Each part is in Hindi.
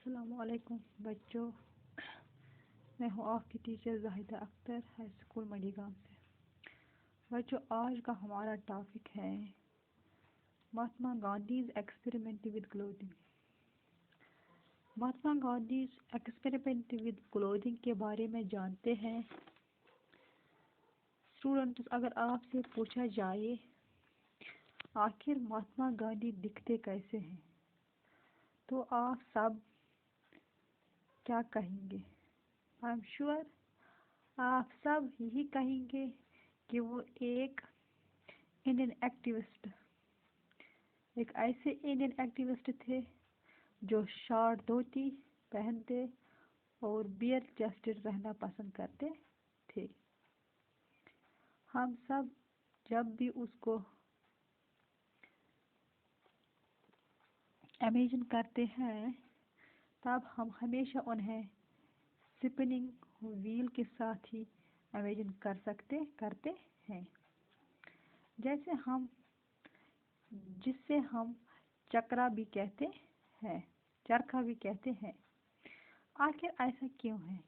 अस्सलामुअलैकुम बच्चों, मैं हूँ आपकी teacher Zahida Akhtar, high school Madigam से। बच्चों, आज का हमारा टॉपिक है Mahatma Gandhi's experiment with clothing. Mahatma Gandhi's experiment with clothing के बारे में जानते हैं। स्टूडेंट्स, अगर आपसे पूछा जाए आखिर महात्मा गांधी दिखते कैसे हैं, तो आप सब क्या कहेंगे? आई एम श्योर आप सब यही कहेंगे कि वो एक इंडियन एक्टिविस्ट, एक ऐसे इंडियन एक्टिविस्ट थे जो शॉर्ट धोती पहनते और बियर चेस्टेड रहना पसंद करते थे। हम सब जब भी उसको इमेजिन करते हैं, तब हम हमेशा उन्हें स्पिनिंग व्हील के साथ ही इमेजिन करते हैं, जिससे हम चक्रा भी कहते हैं, चरखा भी कहते हैं। आखिर ऐसा क्यों है?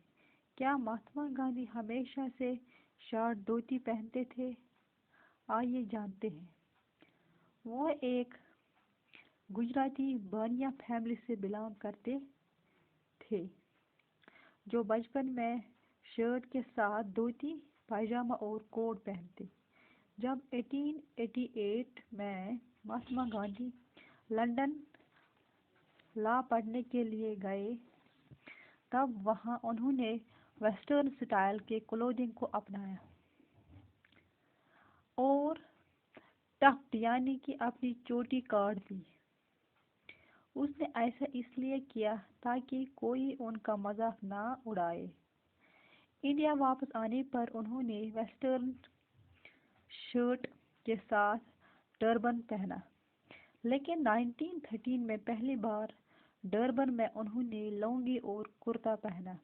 क्या महात्मा गांधी हमेशा से शॉर्ट धोती पहनते थे? आइए जानते हैं। वो एक गुजराती बानिया फैमिली से बिलोंग करते थे, जो बचपन में शर्ट के साथ धोती, पायजामा और कोट पहनते। जब 1888 में महात्मा गांधी लंदन लॉ पढ़ने के लिए गए, तब वहां उन्होंने वेस्टर्न स्टाइल के क्लोथिंग को अपनाया और टफ्ट यानी कि अपनी चोटी काट दी। उसने ऐसा इसलिए किया ताकि कोई उनका मजाक ना उड़ाए। इंडिया वापस आने पर उन्होंने वेस्टर्न शर्ट के साथ टर्बन पहना, लेकिन 1913 में पहली बार डरबन में उन्होंने लुंगी और कुर्ता पहना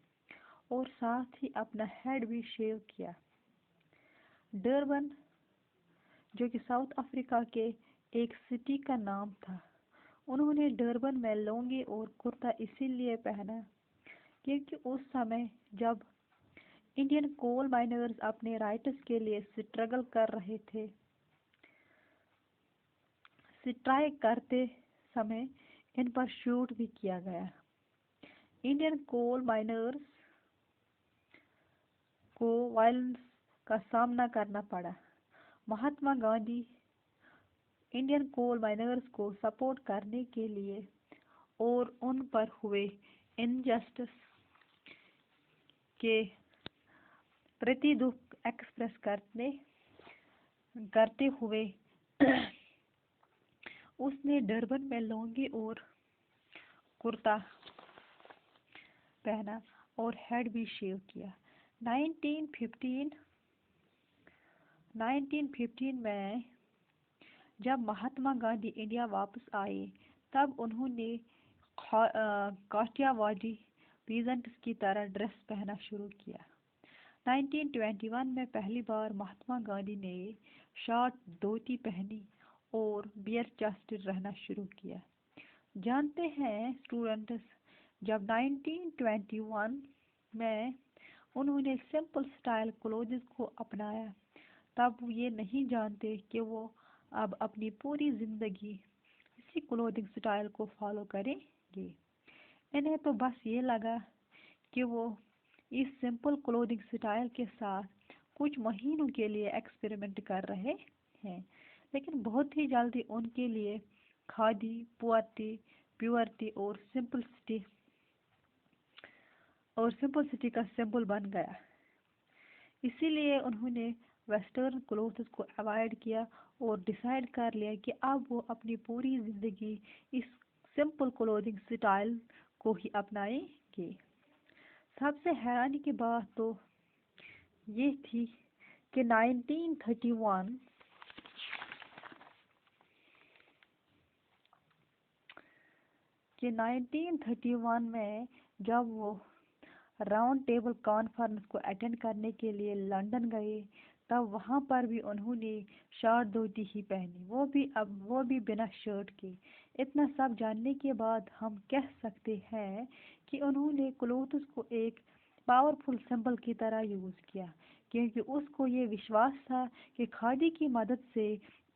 और साथ ही अपना हेड भी शेव किया। डरबन, जो कि साउथ अफ्रीका के एक सिटी का नाम था, उन्होंने डरबन में लुंगी और कुर्ता इसीलिए पहना क्योंकि उस समय जब इंडियन कोल माइनर्स अपने राइट्स के लिए स्ट्रगल कर रहे थे, स्ट्राइक करते समय इन पर शूट भी किया गया। इंडियन कोल माइनर्स को वायलेंस का सामना करना पड़ा। Mahatma Gandhi Indian coal miners को सपोर्ट करने के लिए और उन पर हुए इनजस्टिस के प्रति दुख एक्सप्रेस करते हुए उसने डरबन में लुंगी और कुर्ता पहना और हेड भी शेव किया। 1915 में जब महात्मा गांधी इंडिया वापस आए, तब उन्होंने काठियावाड़ी पीजेंट्स की तरह ड्रेस पहनना शुरू किया। 1921 में पहली बार महात्मा गांधी ने शॉर्ट धोती पहनी और बियर चेस्टेड रहना शुरू किया। जानते हैं स्टूडेंट्स, जब 1921 में उन्होंने सिंपल स्टाइल क्लोथ्स को अपनाया, तब वो ये नहीं जानते कि वो अब अपनी पूरी जिंदगी इसी क्लोथिंग स्टाइल को फॉलो करेंगे। इन्हें तो बस ये लगा कि वो इस सिंपल क्लोथिंग स्टाइल के साथ कुछ महीनों के लिए एक्सपेरिमेंट कर रहे हैं, लेकिन बहुत ही जल्दी उनके लिए खादी प्योरिटी और सिंपलिसिटी का सिंबल बन गया। इसीलिए उन्होंने वेस्टर्न क्लोथ्स को अवॉइड किया और डिसाइड कर लिया कि अब वो अपनी पूरी जिंदगी इस सिंपल क्लोथिंग स्टाइल को ही अपनाएंगे। सबसे हैरानी की बात तो ये थी कि 1931 में जब वो राउंड टेबल कॉन्फ्रेंस को अटेंड करने के लिए लंदन गए, तब वहां पर भी उन्होंने शॉर्ट धोती ही पहनी, वो भी बिना शर्ट के। इतना सब जानने के बाद हम कह सकते हैं कि उन्होंने क्लोथ्स को एक पावरफुल सिंबल की तरह यूज़ किया, क्योंकि उसको ये विश्वास था कि खादी की मदद से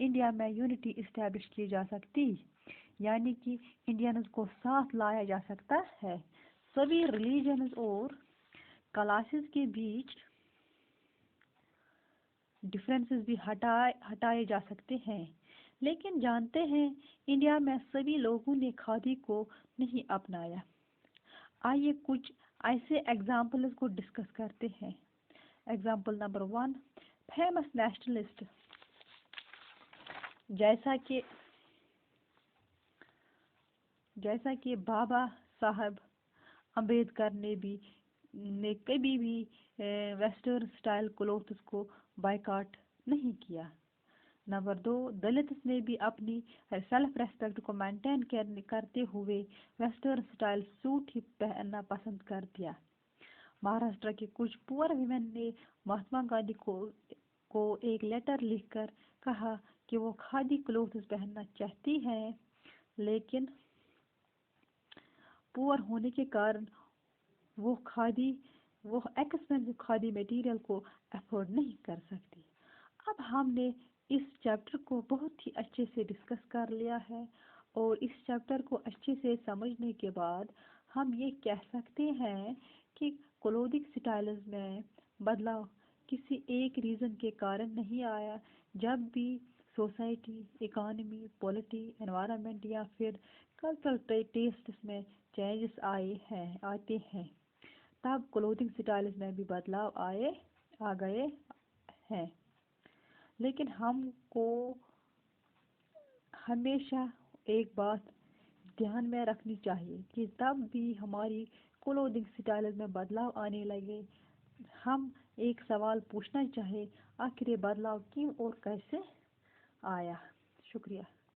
इंडिया में यूनिटी इस्टेब्लिश की जा सकती, यानी कि इंडियंस को साथ लाया जा सकता है। सभी रिलीजन्स और क्लासेस के बीच डिफरेंसेस भी हटाए जा सकते हैं। लेकिन जानते हैं, इंडिया में सभी लोगों ने खादी को नहीं अपनाया। आइए कुछ ऐसे एग्जाम्पल्स को डिस्कस करते हैं। एग्जाम्पल नंबर 1, फेमस नेशनलिस्ट जैसा कि बाबा साहब अम्बेडकर ने कभी भी वेस्टर्न स्टाइल क्लोथ्स को बायकॉट नहीं किया। नंबर 2, दलित ने भी अपनी सेल्फ रेस्पेक्ट को मेंटेन करते हुए वेस्टर्न स्टाइल सूट ही पहनना पसंद कर दिया। महाराष्ट्र के कुछ पुअर विमेन ने महात्मा गांधी को एक लेटर लिखकर कहा कि वो खादी क्लोथ्स पहनना चाहती हैं, लेकिन पुअर होने के कारण वो एक्सपेंसिव खादी मटेरियल को अफोर्ड नहीं कर सकती। अब हमने इस चैप्टर को बहुत ही अच्छे से डिस्कस कर लिया है, और इस चैप्टर को अच्छे से समझने के बाद हम ये कह सकते हैं कि क्लोथिंग स्टाइल्स में बदलाव किसी एक रीज़न के कारण नहीं आया। जब भी सोसाइटी, इकोनॉमी, पॉलिटी, एनवायरनमेंट या फिर कल्चरल टेस्ट्स में चेंजेस आते हैं, तब क्लोथिंग स्टाइल्स में भी बदलाव आ गए हैं। लेकिन हमको हमेशा एक बात ध्यान में रखनी चाहिए कि तब भी हमारी क्लोथिंग स्टाइल्स में बदलाव आने लगे, हम एक सवाल पूछना चाहे, आखिर ये बदलाव क्यों और कैसे आया। शुक्रिया।